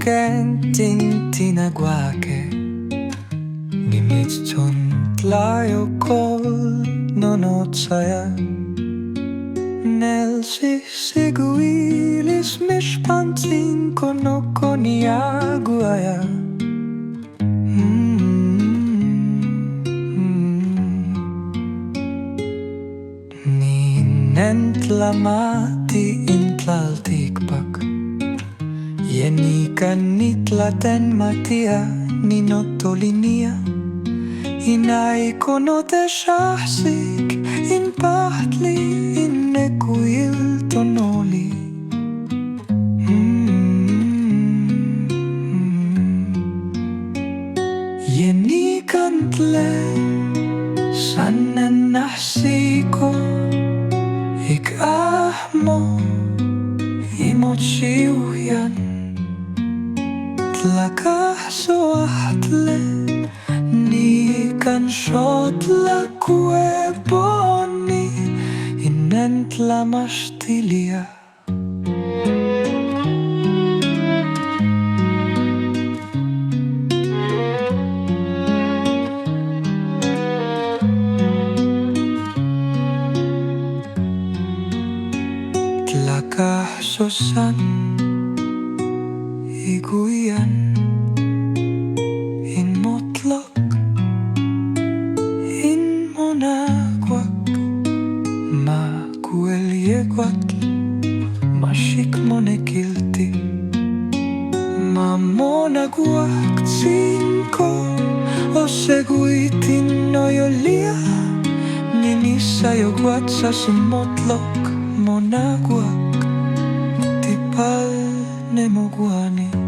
kentin tinaguake Nimitson tlayo kol nonotsaya Nel siguilis mishpantin konoko niaguaya Nentlamati intlaltikpak Yenikan nitlaten matia ninotolinia Inai konote shahsik in pahtli innekuil tonoli Yenikan tle sanen nahsiko Ik-ahmo imochiuyan Tlakah soahle Ni kan shotla kueboni Inentla mashtilia Tlakah sosan iguyan in motlok in monaguak makuelieguatl mashik monekilti mamonaguak tzinko o seguitin noyolia ninisayoguatsa simotlok monaguak tipal nemoguani